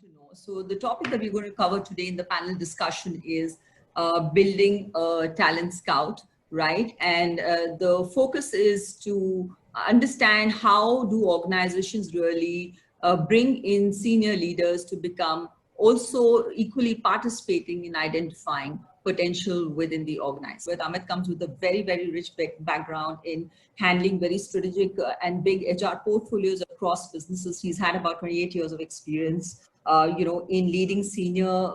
to know. So the topic that we're going to cover today in the panel discussion is building a talent scout, right? And the focus is to understand how do organizations really bring in senior leaders to become also equally participating in identifying potential within the organization. With Amit comes with a very, very rich background in handling very strategic and big HR portfolios across businesses. He's had about 28 years of experience, in leading senior,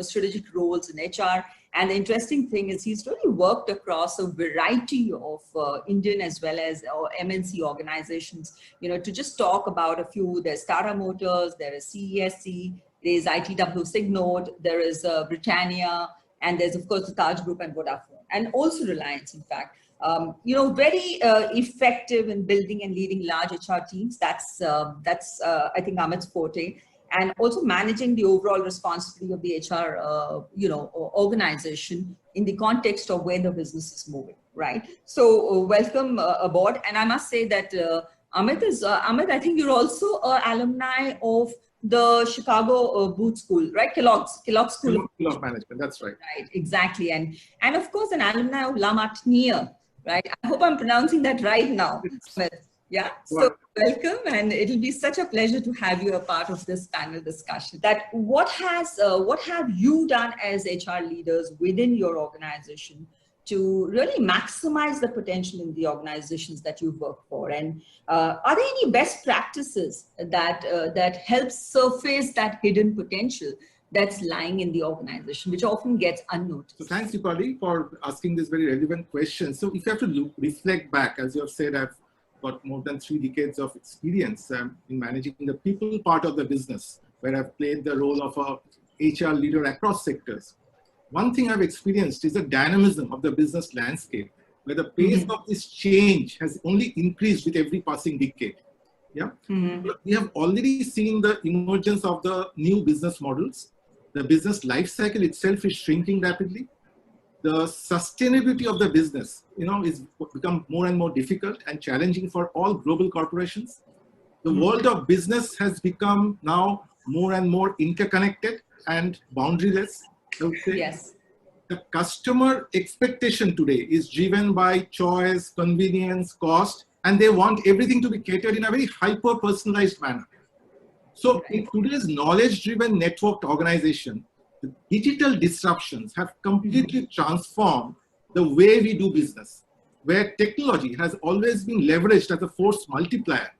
strategic roles in HR. And the interesting thing is he's really worked across a variety of Indian as well as MNC organizations, to just talk about a few. There's Tata Motors, there is CESC, there's ITW Signode, there is Britannia, and there's of course the Taj Group and Vodafone, and also Reliance, in fact. Very effective in building and leading large HR teams. That's I think Amit's forte. And also managing the overall responsibility of the HR, organization in the context of where the business is moving, right? So welcome aboard. And I must say that Amit, I think you're also an alumni of the Chicago Booth School, right? Kellogg School of Management, that's right. Right, exactly. And of course, an alumni of La Martiniere, right? I hope I'm pronouncing that right now. Yeah, so welcome, and it'll be such a pleasure to have you a part of this panel discussion. That what have you done as HR leaders within your organization to really maximize the potential in the organizations that you work for? And are there any best practices that help surface that hidden potential that's lying in the organization, which often gets unnoticed? So thanks, Deepali, for asking this very relevant question. So if you have to reflect back, as you have said, I've got more than 3 decades of experience in managing the people part of the business, where I've played the role of a HR leader across sectors. One thing I've experienced is the dynamism of the business landscape, where the pace of this change has only increased with every passing decade. Yeah, we have already seen the emergence of the new business models. The business life cycle itself is shrinking rapidly. The sustainability of the business, is become more and more difficult and challenging for all global corporations. The world of business has become now more and more interconnected and boundaryless, I would say. Yes. The customer expectation today is driven by choice, convenience, cost, and they want everything to be catered in a very hyper-personalized manner. So in today's knowledge-driven networked organization, the digital disruptions have completely transformed the way we do business, where technology has always been leveraged as a force multiplier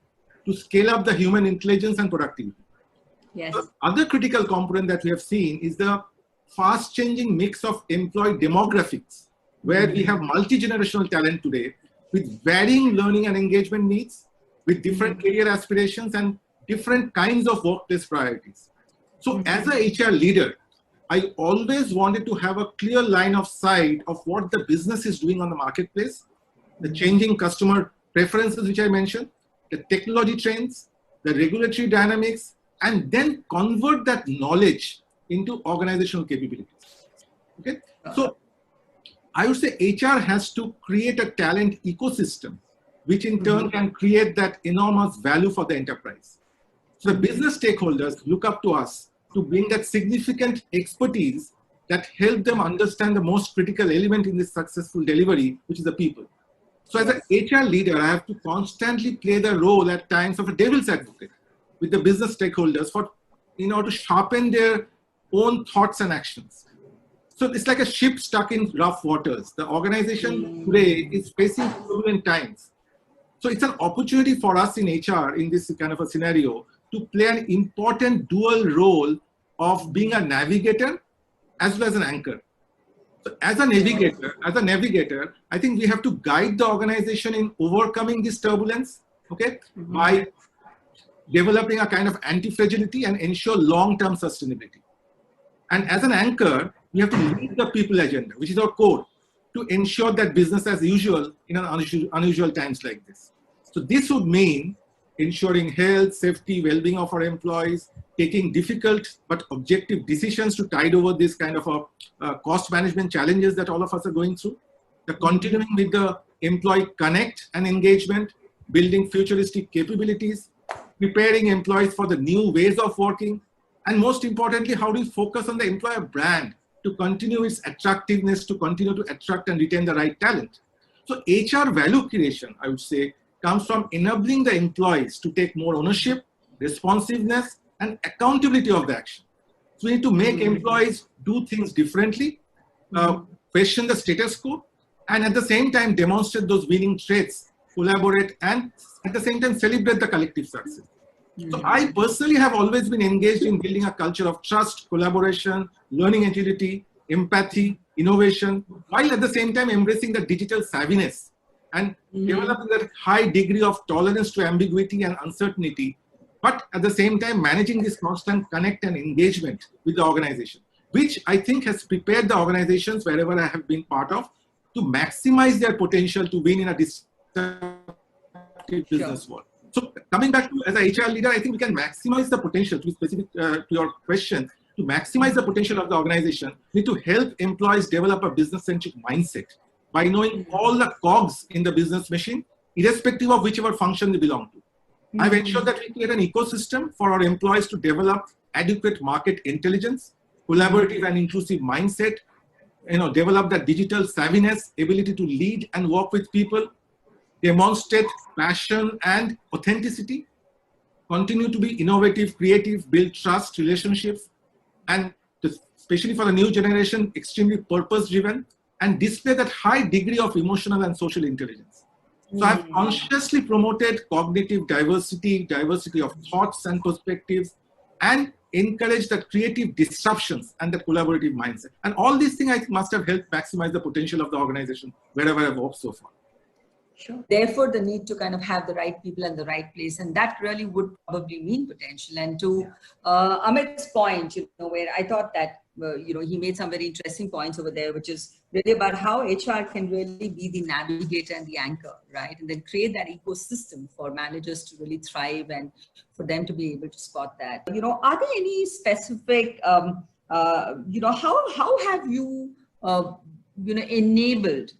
to scale up the human intelligence and productivity. Yes. The other critical component that we have seen is the fast-changing mix of employee demographics, where we have multi-generational talent today with varying learning and engagement needs, with different career aspirations and different kinds of workplace priorities. So as a HR leader, I always wanted to have a clear line of sight of what the business is doing on the marketplace, the changing customer preferences, which I mentioned, the technology trends, the regulatory dynamics, and then convert that knowledge into organizational capabilities. Okay, so I would say HR has to create a talent ecosystem, which in turn can create that enormous value for the enterprise. So the business stakeholders look up to us to bring that significant expertise that help them understand the most critical element in this successful delivery, which is the people. So as an HR leader, I have to constantly play the role at times of a devil's advocate with the business stakeholders to sharpen their own thoughts and actions. So it's like a ship stuck in rough waters. The organization today is facing turbulent times. So it's an opportunity for us in HR in this kind of a scenario to play an important dual role of being a navigator as well as an anchor. So as a navigator, I think we have to guide the organization in overcoming this turbulence, by developing a kind of anti-fragility and ensure long-term sustainability. And as an anchor, we have to lead the people agenda, which is our core, to ensure that business as usual in an unusual times like this. So this would mean ensuring health, safety, well-being of our employees, taking difficult but objective decisions to tide over this kind of cost management challenges that all of us are going through, the continuing with the employee connect and engagement, building futuristic capabilities, preparing employees for the new ways of working, And most importantly, how do you focus on the employer brand to continue its attractiveness, to continue to attract and retain the right talent? So HR value creation, I would say, comes from enabling the employees to take more ownership, responsiveness, and accountability of the action. So we need to make employees do things differently, question the status quo, and at the same time demonstrate those winning traits, collaborate, and at the same time celebrate the collective success. So I personally have always been engaged in building a culture of trust, collaboration, learning agility, empathy, innovation, while at the same time embracing the digital savviness and developing that high degree of tolerance to ambiguity and uncertainty, but at the same time managing this constant connect and engagement with the organization, which I think has prepared the organizations wherever I have been part of to maximize their potential to win in a disruptive business world. So coming back to as an HR leader, I think we can maximize the potential, to be specific to your question, to maximize the potential of the organization, we need to help employees develop a business-centric mindset by knowing all the cogs in the business machine, irrespective of whichever function they belong to. I've ensured that we create an ecosystem for our employees to develop adequate market intelligence, collaborative and inclusive mindset, develop that digital savviness, ability to lead and work with people, demonstrate passion and authenticity, continue to be innovative, creative, build trust, relationships, and especially for the new generation, extremely purpose-driven, and display that high degree of emotional and social intelligence. So I've consciously promoted cognitive diversity, diversity of thoughts and perspectives, and encouraged the creative disruptions and the collaborative mindset. And all these things I think must have helped maximize the potential of the organization wherever I've worked so far. Sure. Therefore, the need to kind of have the right people in the right place, and that really would probably mean potential. And to Amit's point, where I thought that he made some very interesting points over there, which is really about how HR can really be the navigator and the anchor, right? And then create that ecosystem for managers to really thrive and for them to be able to spot that. Are there any specific, how have you enabled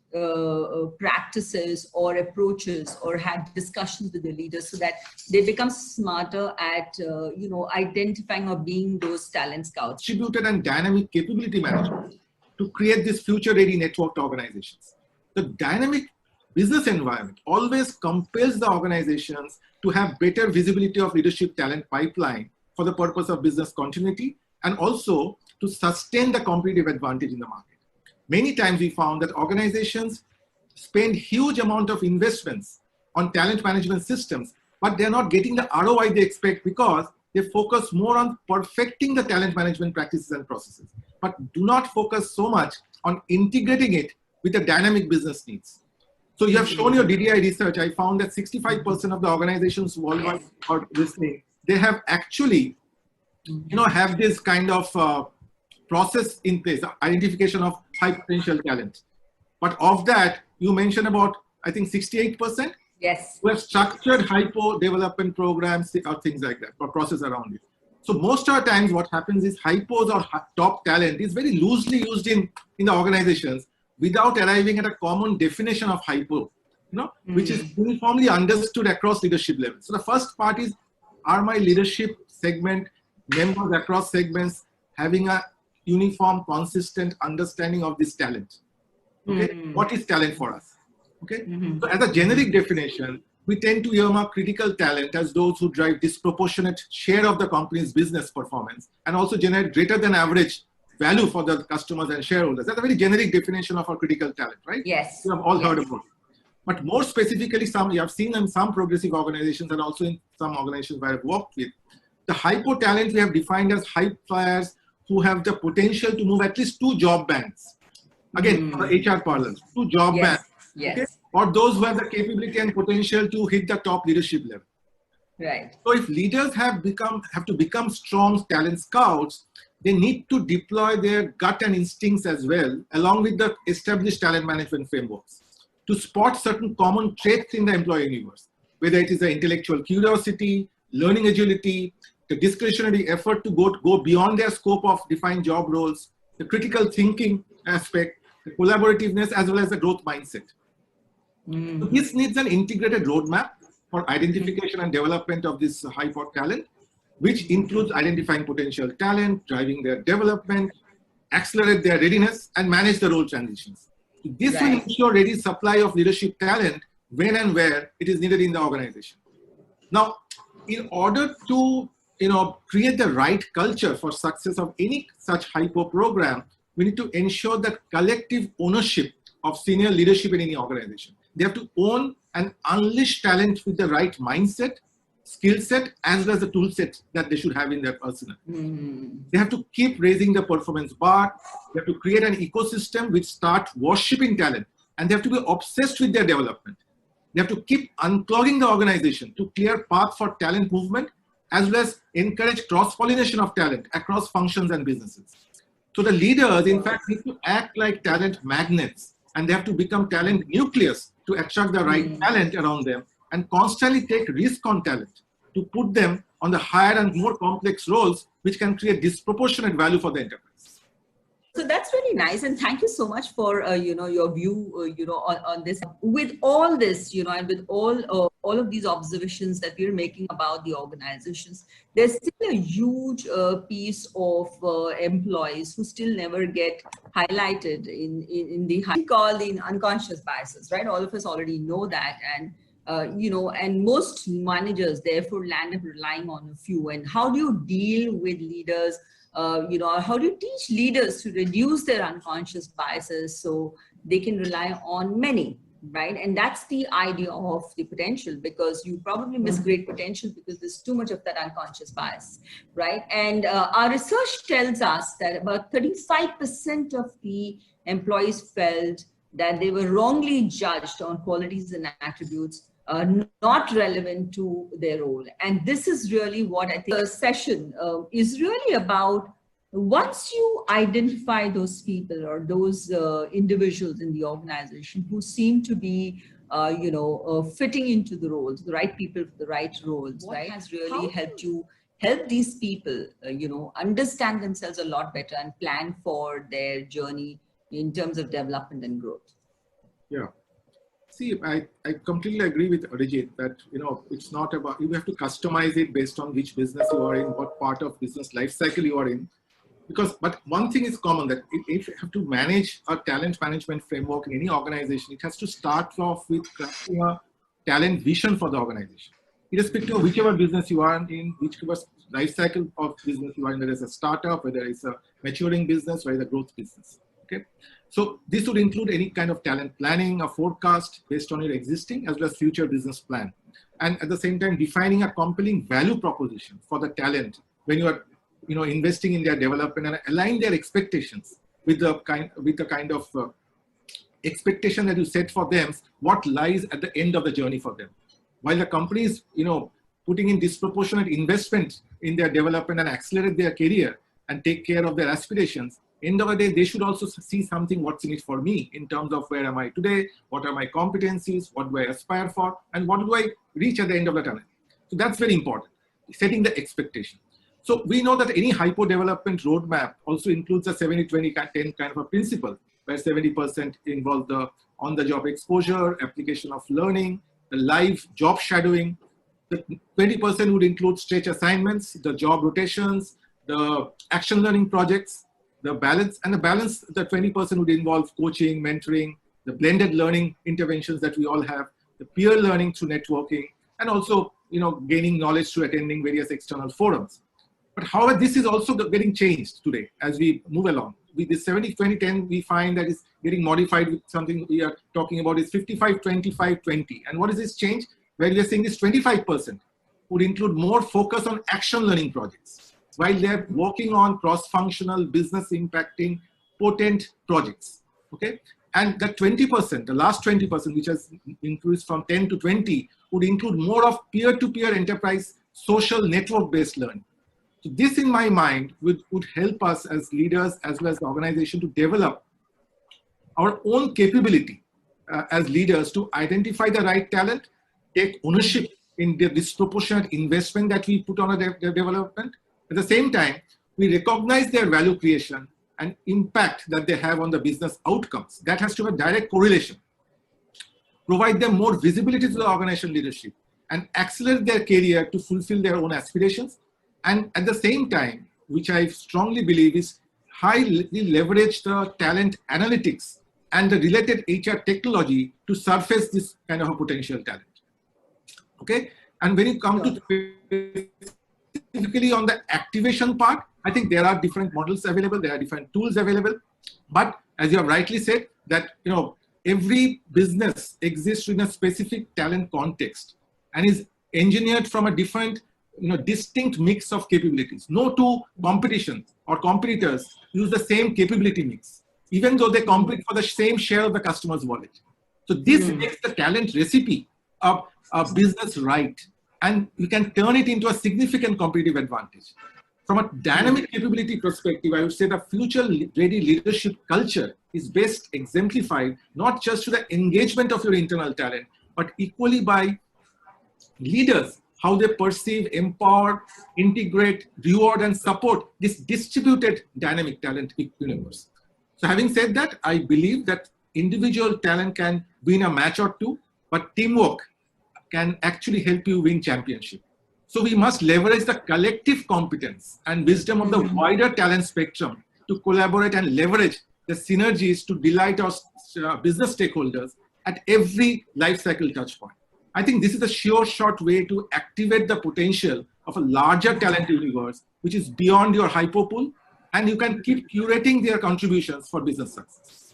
practices or approaches or had discussions with the leaders so that they become smarter at, identifying or being those talent scouts? Distributed and dynamic capability management to create these future-ready networked organizations. The dynamic business environment always compels the organizations to have better visibility of leadership talent pipeline for the purpose of business continuity and also to sustain the competitive advantage in the market. Many times we found that organizations spend huge amount of investments on talent management systems, but they're not getting the ROI they expect because they focus more on perfecting the talent management practices and processes, but do not focus so much on integrating it with the dynamic business needs. So you have shown your DDI research. I found that 65% of the organizations worldwide are listening. They have actually, have this kind of process in place, identification of high potential talent. But of that, you mentioned about, I think 68%? Yes. Who have structured hypo development programs or things like that, or process around it. So most of the times what happens is hypos or top talent is very loosely used in the organizations without arriving at a common definition of hypo, which is uniformly understood across leadership levels. So the first part is, are my leadership segment members across segments having a uniform, consistent understanding of this talent? Okay, what is talent for us? Okay, so as a generic definition, we tend to earmark critical talent as those who drive disproportionate share of the company's business performance and also generate greater than average value for the customers and shareholders. That's a very generic definition of our critical talent, right? Yes. You have all heard about it. But more specifically, you have seen in some progressive organizations and also in some organizations where I've worked with, the hypo talent we have defined as high flyers who have the potential to move at least 2 job bands. Again, for HR parlance, 2 job bands. Yes. Okay? Or those who have the capability and potential to hit the top leadership level. Right. So if leaders have to become strong talent scouts, they need to deploy their gut and instincts as well, along with the established talent management frameworks, to spot certain common traits in the employee universe, whether it is the intellectual curiosity, learning agility, the discretionary effort to go beyond their scope of defined job roles, the critical thinking aspect, the collaborativeness, as well as the growth mindset. So this needs an integrated roadmap for identification and development of this high-pot talent, which includes identifying potential talent, driving their development, accelerate their readiness, and manage the role transitions. This will ensure ready supply of leadership talent when and where it is needed in the organization. Now, in order to create the right culture for success of any such hypo program, we need to ensure that collective ownership of senior leadership in any organization. They have to own and unleash talent with the right mindset, skill set, as well as the tool set that they should have in their arsenal. They have to keep raising the performance bar. They have to create an ecosystem which start worshipping talent, and they have to be obsessed with their development. They have to keep unclogging the organization to clear path for talent movement, as well as encourage cross-pollination of talent across functions and businesses. So the leaders, in fact, need to act like talent magnets, and they have to become talent nucleus to attract the right talent around them and constantly take risk on talent to put them on the higher and more complex roles, which can create disproportionate value for the enterprise. So that's really nice, and thank you so much for your view on this. With all this, and with all of these observations that we're making about the organizations, there's still a huge piece of employees who still never get highlighted in the called in unconscious biases, right? All of us already know that, and and most managers therefore land up relying on a few. And how do you deal with leaders? How do you teach leaders to reduce their unconscious biases so they can rely on many, right? And that's the idea of the potential, because you probably miss great potential because there's too much of that unconscious bias, right? And our research tells us that about 35% of the employees felt that they were wrongly judged on qualities and attributes not relevant to their role. And this is really what I think the session is really about. Once you identify those people or those individuals in the organization who seem to be, fitting into the roles, the right people for the right roles, what right? Has really helped you help these people, understand themselves a lot better and plan for their journey in terms of development and growth. Yeah. See, I completely agree with Arijit that, it's not about, you have to customize it based on which business you are in, what part of business life cycle you are in. But one thing is common, that if you have to manage a talent management framework in any organization, it has to start off with crafting a talent vision for the organization. Irrespective of whichever business you are in, whichever life cycle of business you are in, whether it's a startup, whether it's a maturing business, or it's a growth business. Okay. So this would include any kind of talent planning, a forecast based on your existing as well as future business plan. And at the same time, defining a compelling value proposition for the talent when you are, investing in their development, and align their expectations with the kind of expectation that you set for them, what lies at the end of the journey for them. While the company is, putting in disproportionate investment in their development and accelerate their career and take care of their aspirations, end of the day, they should also see something what's in it for me in terms of where am I today, what are my competencies, what do I aspire for, and what do I reach at the end of the tunnel. So that's very important, setting the expectation. So we know that any hypo development roadmap also includes a 70-20-10 kind of a principle, where 70% involves the on-the-job exposure, application of learning, the live job shadowing. The 20% would include stretch assignments, the job rotations, the action learning projects, the balance, the 20% would involve coaching, mentoring, the blended learning interventions that we all have, the peer learning through networking, and also, gaining knowledge through attending various external forums. But however, this is also getting changed today as we move along. With this 70-20-10, we find that is getting modified with something we are talking about is 55-25-20. And what is this change? Where we are saying this 25% would include more focus on action learning projects, while they're working on cross-functional, business impacting, potent projects, okay? And that 20%, the last 20%, which has increased from 10 to 20, would include more of peer-to-peer enterprise, social network-based learning. So this, in my mind, would help us as leaders, as well as the organization, to develop our own capability as leaders to identify the right talent, take ownership in the disproportionate investment that we put on their development. At the same time, we recognize their value creation and impact that they have on the business outcomes. That has to have a direct correlation. Provide them more visibility to the organization leadership and accelerate their career to fulfill their own aspirations, And at the same time, which I strongly believe is highly leverage the talent analytics and the related HR technology to surface this kind of a potential talent. Okay. And when you come to specifically on the activation part, I think there are different models available. There are different tools available. But as you have rightly said, that every business exists in a specific talent context and is engineered from a different, distinct mix of capabilities. No two competitions or competitors use the same capability mix, even though they compete for the same share of the customer's wallet. So this makes the talent recipe of a business right, and you can turn it into a significant competitive advantage. From a dynamic capability perspective, I would say the future-ready leadership culture is best exemplified not just to the engagement of your internal talent, but equally by leaders, how they perceive, empower, integrate, reward, and support this distributed dynamic talent universe. So having said that, I believe that individual talent can win a match or two, but teamwork can actually help you win championship. So we must leverage the collective competence and wisdom of the wider talent spectrum to collaborate and leverage the synergies to delight our business stakeholders at every life cycle touch point. I think this is a sure shot way to activate the potential of a larger talent universe, which is beyond your hyperpool, and you can keep curating their contributions for business success.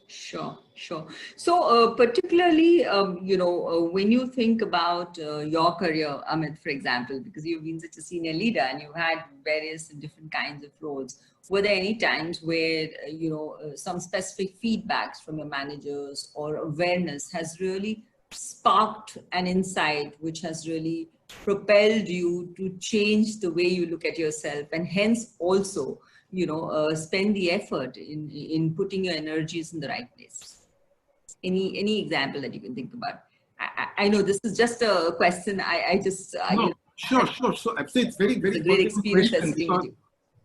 Sure. So particularly, when you think about your career, Amit, for example, because you've been such a senior leader and you've had various different kinds of roles, were there any times where, some specific feedbacks from your managers or awareness has really sparked an insight which has really propelled you to change the way you look at yourself, and hence also, spend the effort in putting your energies in the right place? Any example that you can think about? I know this is just a question. Sure. So absolutely, it's very a great experience that's been with you.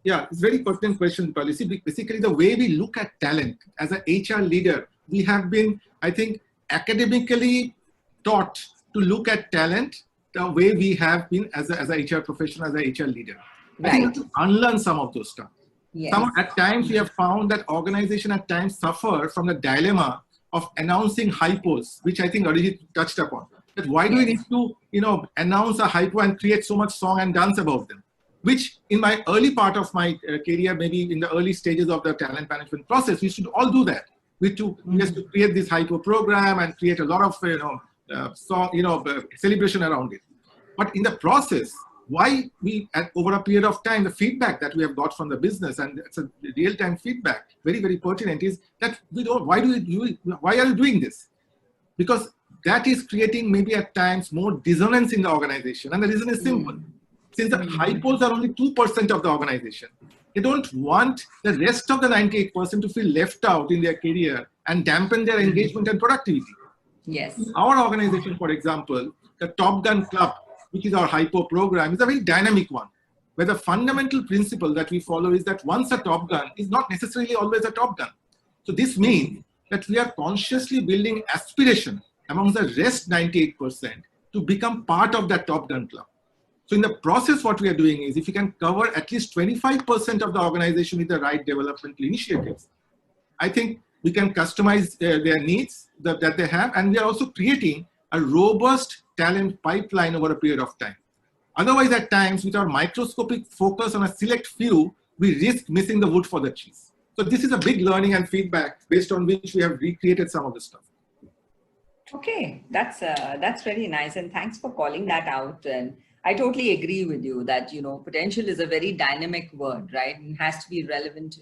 Yeah, it's a very pertinent question, Policy. Basically, the way we look at talent as an HR leader, we have been, I think, academically taught to look at talent the way we have been as a HR professional, as a HR leader. Right. I think we have to unlearn some of those stuff. Yes. At times, we have found that organizations at times suffer from the dilemma of announcing hypos, which I think already touched upon. That why do we need to, announce a hypo and create so much song and dance about them? Which in my early part of my career, maybe in the early stages of the talent management process, we should all do that. We have to create this hypo program and create a lot of, celebration around it. But in the process, why over a period of time, the feedback that we have got from the business, and it's a real-time feedback, very, very pertinent, is that why are you doing this? Because that is creating maybe at times more dissonance in the organization. And the reason is simple. Since the hypos are only 2% of the organization, they don't want the rest of the 98% to feel left out in their career and dampen their engagement and productivity. Yes. Our organization, for example, the Top Gun Club, which is our hypo program, is a very dynamic one, where the fundamental principle that we follow is that once a Top Gun is not necessarily always a Top Gun. So this means that we are consciously building aspiration among the rest 98% to become part of that Top Gun Club. So in the process, what we are doing is, if you can cover at least 25% of the organization with the right developmental initiatives, I think we can customize their needs that they have, and we are also creating a robust talent pipeline over a period of time. Otherwise, at times, with our microscopic focus on a select few, we risk missing the wood for the trees. So this is a big learning and feedback based on which we have recreated some of the stuff. Okay, that's very nice, and thanks for calling that out. And I totally agree with you that, potential is a very dynamic word, right? It has to be relevant,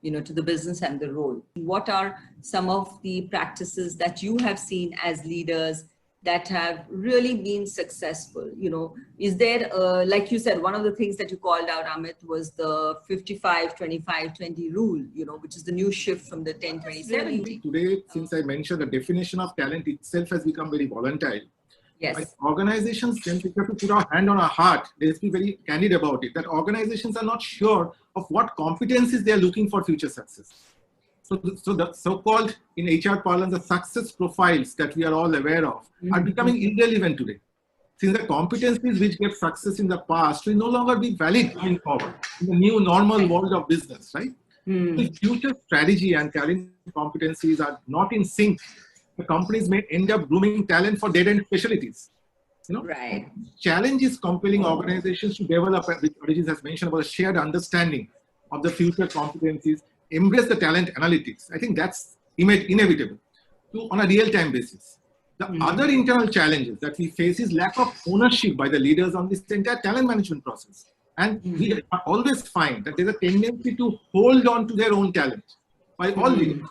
to the business and the role. What are some of the practices that you have seen as leaders that have really been successful? Is there, like you said, one of the things that you called out, Amit, was the 55-25-20 rule, which is the new shift from the 10-20-70. Today, since I mentioned the definition of talent itself has become very volatile. Yes. Like organizations, then we have to put our hand on our heart. Let's be very candid about it, that organizations are not sure of what competencies they are looking for future success. So the so-called, in HR parlance, the success profiles that we are all aware of are becoming irrelevant today. since the competencies which gave success in the past will no longer be valid going forward in the new normal world of business, right? If future strategy and talent competencies are not in sync, the companies may end up grooming talent for dead-end specialties. Right. Challenge is compelling organizations to develop, which Arijit has mentioned, about a shared understanding of the future competencies, embrace the talent analytics. I think that's inevitable on a real-time basis. The other internal challenges that we face is lack of ownership by the leaders on this entire talent management process. And we always find that there's a tendency to hold on to their own talent by all leaders.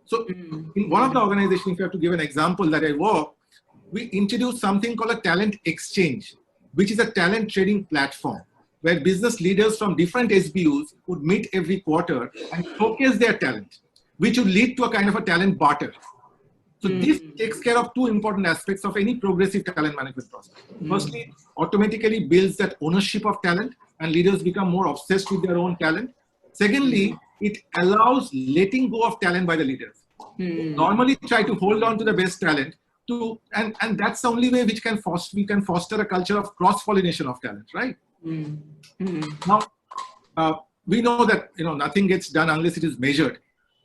So in one of the organizations, if you have to give an example that I work, we introduced something called a talent exchange, which is a talent trading platform where business leaders from different SBUs would meet every quarter and showcase their talent, which would lead to a kind of a talent barter. So this takes care of two important aspects of any progressive talent management process. Firstly, automatically builds that ownership of talent and leaders become more obsessed with their own talent. Secondly, it allows letting go of talent by the leaders. Normally try to hold on to the best talent and that's the only way we can foster a culture of cross-pollination of talent, right? Now, we know that nothing gets done unless it is measured.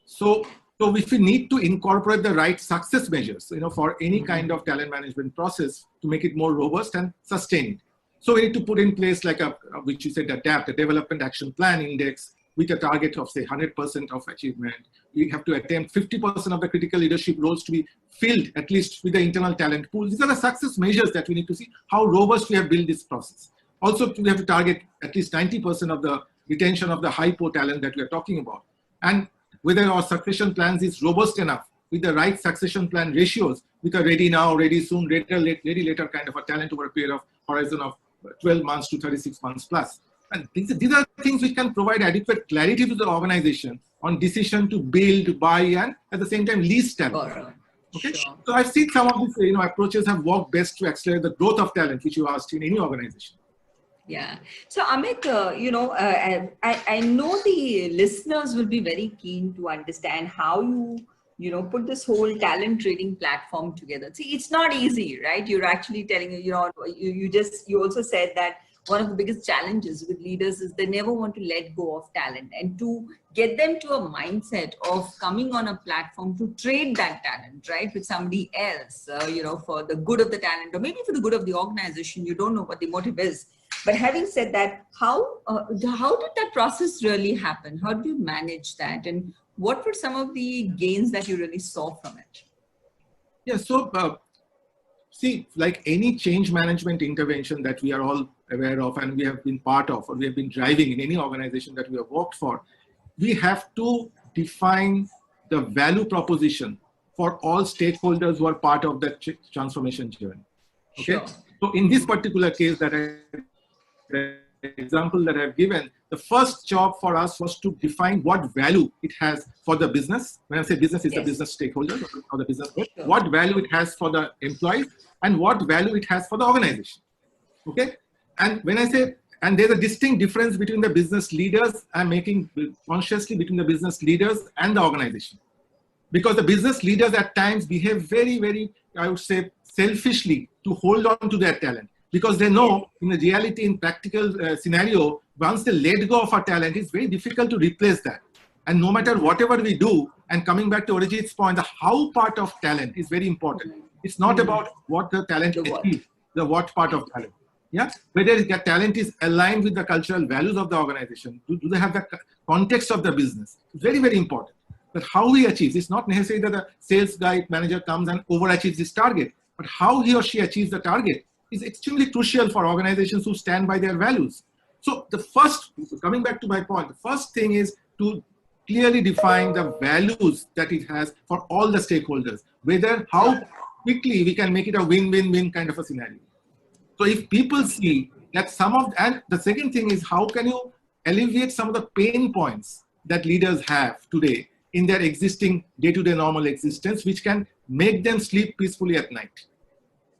So if we need to incorporate the right success measures, for any kind of talent management process to make it more robust and sustain it. So we need to put in place which you said, a development action plan index with a target of say 100% of achievement. We have to attempt 50% of the critical leadership roles to be filled at least with the internal talent pool. These are the success measures that we need to see how robust we have built this process. Also, we have to target at least 90% of the retention of the high-po talent that we are talking about. And whether our succession plans is robust enough with the right succession plan ratios, with a ready now, ready soon, ready later kind of a talent over a period of horizon of 12 months to 36 months plus. And these are things which can provide adequate clarity to the organization on decision to build, buy, and at the same time lease talent. Okay, sure. So I've seen some of these approaches have worked best to accelerate the growth of talent, which you asked in any organization. Yeah. So Amit, I know the listeners will be very keen to understand how you put this whole talent trading platform together. See, it's not easy, right? You're actually telling, you also said that one of the biggest challenges with leaders is they never want to let go of talent, and to get them to a mindset of coming on a platform to trade that talent, right, with somebody else, for the good of the talent or maybe for the good of the organization. You don't know what the motive is. But having said that, how did that process really happen? How did you manage that? And what were some of the gains that you really saw from it? Yeah, so see, like any change management intervention that we are all aware of and we have been part of or we have been driving in any organization that we have worked for, we have to define the value proposition for all stakeholders who are part of that transformation journey. Okay, sure. So in this particular case the example that I've given, the first job for us was to define what value it has for the business. When I say business, it's the business stakeholder or the business, sure. What value it has for the employees and what value it has for the organization. Okay, and when I say, and there's a distinct difference between the business leaders, I'm making consciously between the business leaders and the organization, because the business leaders at times behave very, very, I would say, selfishly to hold on to their talent. Because they know in the reality, in practical scenario, once they let go of our talent, it's very difficult to replace that. And no matter whatever we do, and coming back to Arijit's point, the how part of talent is very important. It's not about what the talent achieves, the what part of talent. Yeah, whether the talent is aligned with the cultural values of the organization, do they have the context of the business? It's very, very important. But how he achieves, it's not necessarily that the sales guy, manager comes and overachieves his target, but how he or she achieves the target is extremely crucial for organizations who stand by their values. So coming back to my point, the first thing is to clearly define the values that it has for all the stakeholders, how quickly we can make it a win-win-win kind of a scenario. So if people see that and the second thing is, how can you alleviate some of the pain points that leaders have today in their existing day-to-day normal existence, which can make them sleep peacefully at night.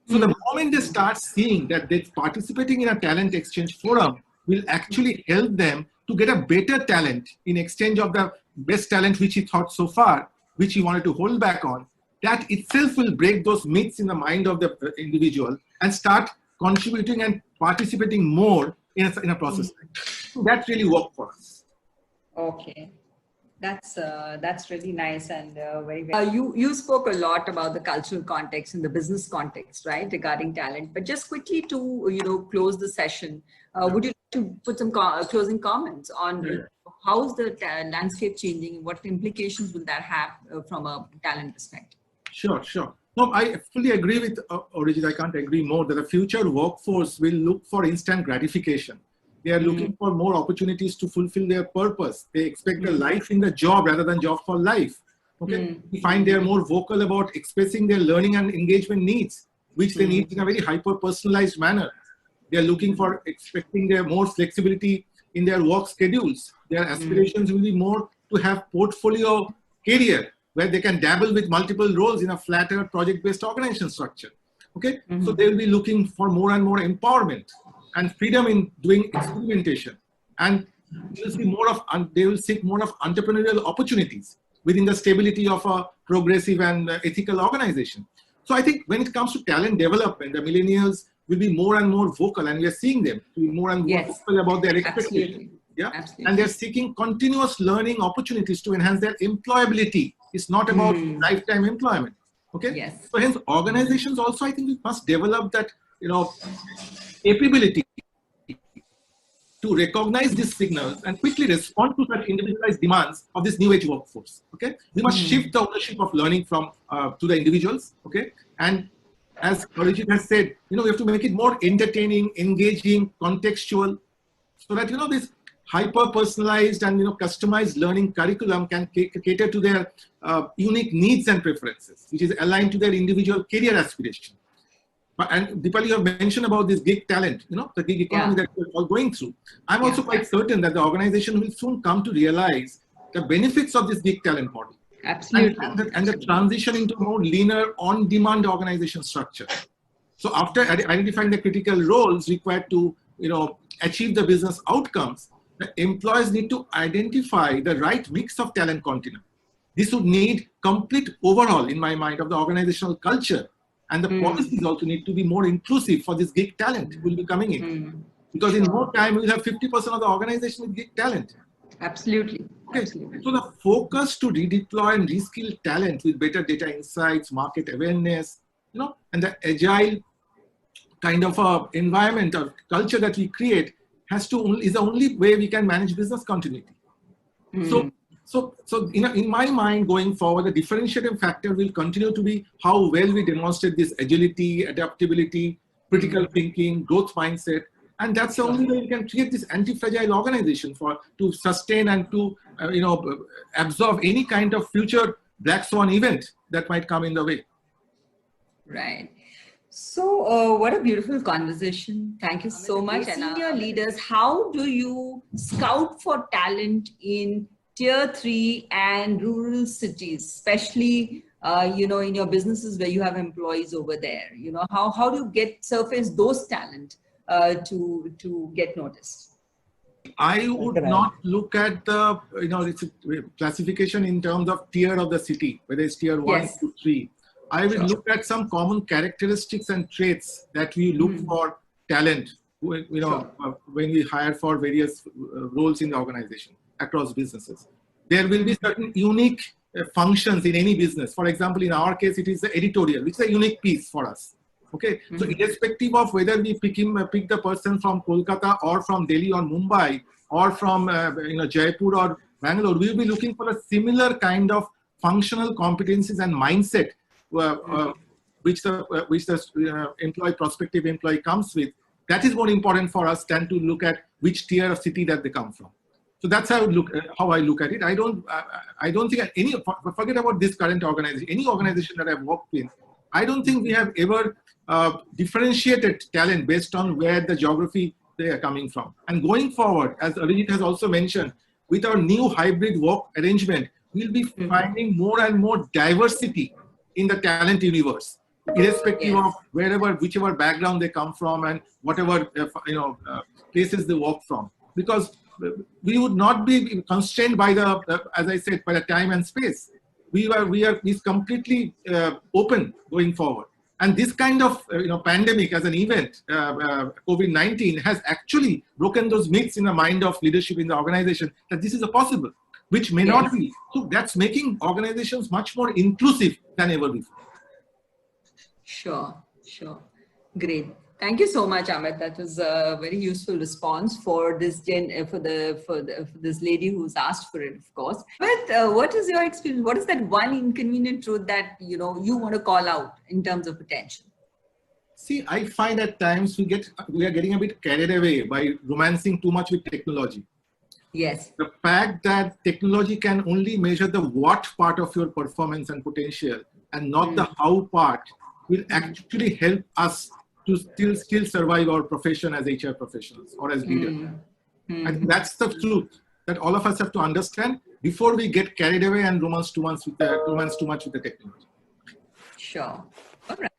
So the moment they start seeing that they're participating in a talent exchange forum will actually help them to get a better talent in exchange of the best talent which he thought so far, which he wanted to hold back on, that itself will break those myths in the mind of the individual and start contributing and participating more in a process. So that really worked for us. Okay. That's really nice and very. You spoke a lot about the cultural context and the business context, right, regarding talent. But just quickly to close the session, would you like to put some closing comments on how is the landscape changing? What implications will that have from a talent perspective? Sure. No, I fully agree with Arijit. I can't agree more that the future workforce will look for instant gratification. They are looking for more opportunities to fulfill their purpose. They expect a life in the job rather than job for life. Okay, we find they are more vocal about expressing their learning and engagement needs, which they need in a very hyper-personalized manner. They are looking for expecting their more flexibility in their work schedules. Their aspirations will be more to have portfolio career where they can dabble with multiple roles in a flatter project-based organization structure. Okay, so they will be looking for more and more empowerment and freedom in doing experimentation, and they will seek more of entrepreneurial opportunities within the stability of a progressive and ethical organization. So I think when it comes to talent development, the millennials will be more and more vocal, and we are seeing them to be more and more vocal about their expectations. And they're seeking continuous learning opportunities to enhance their employability. It's not about lifetime employment. Okay. So hence organizations also, I think, we must develop that capability to recognize these signals and quickly respond to such individualized demands of this new age workforce. Okay, we must shift the ownership of learning from to the individuals. Okay, and as Arijit has said, we have to make it more entertaining, engaging, contextual, so that this hyper personalized and customized learning curriculum can cater to their unique needs and preferences, which is aligned to their individual career aspiration. And Deepali, you have mentioned about this gig talent, the gig economy that we're all going through. I'm also quite certain that the organization will soon come to realize the benefits of this gig talent model. Absolutely. And the transition into a more leaner, on-demand organization structure. So after identifying the critical roles required to, achieve the business outcomes, the employers need to identify the right mix of talent continuum. This would need complete overhaul, in my mind, of the organizational culture. And the policies also need to be more inclusive for this gig talent who will be coming in. Because in more time, we'll have 50% of the organization with gig talent. Absolutely. Okay. So the focus to redeploy and reskill talent with better data insights, market awareness, and the agile kind of environment or culture that we create is the only way we can manage business continuity. So in my mind, going forward, the differentiating factor will continue to be how well we demonstrate this agility, adaptability, critical thinking, growth mindset, and that's the only way we can create this anti-fragile organization to sustain and to absorb any kind of future black swan event that might come in the way. Right. So what a beautiful conversation. Thank you so much. And senior leaders, how do you scout for talent in Tier 3 and rural cities, especially, in your businesses where you have employees over there? How do you surface those talent to get noticed? I would not look at the, it's a classification in terms of tier of the city, whether it's tier 1 to 3. I will look at some common characteristics and traits that we look for talent, when we hire for various roles in the organization across businesses. There will be certain unique functions in any business. For example, in our case, it is the editorial, which is a unique piece for us. Okay, so irrespective of whether we pick the person from Kolkata or from Delhi or Mumbai or from Jaipur or Bangalore, we will be looking for a similar kind of functional competencies and mindset which the prospective employee comes with. That is more important for us than to look at which tier of city that they come from. So that's how I look at it. I don't think forget about this current organization. Any organization that I've worked in, I don't think we have ever differentiated talent based on where the geography they are coming from. And going forward, as Arijit has also mentioned, with our new hybrid work arrangement, we'll be finding more and more diversity in the talent universe, irrespective of whichever background they come from and whatever places they work from. Because we would not be constrained by as I said, by the time and space. We are completely open going forward. And this kind of pandemic as an event, COVID-19, has actually broken those myths in the mind of leadership in the organization that this is a possible, which may not be. So that's making organizations much more inclusive than ever before. Sure. Great. Thank you so much, Amit. That was a very useful response for this for this lady who's asked for it, of course. But what is your experience? What is that one inconvenient truth that you want to call out in terms of potential? See, I find at times we are getting a bit carried away by romancing too much with technology. Yes. The fact that technology can only measure the what part of your performance and potential and not the how part will actually help us to still survive our profession as HR professionals or as leaders. I think that's the truth that all of us have to understand before we get carried away and romance too much with the technology. Sure. All right.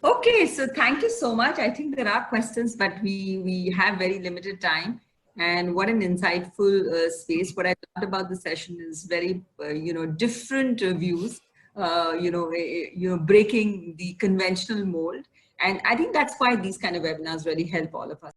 Okay, so thank you so much. I think there are questions, but we have very limited time. And what an insightful space. What I loved about the session is very, different views, breaking the conventional mold. And I think that's why these kind of webinars really help all of us.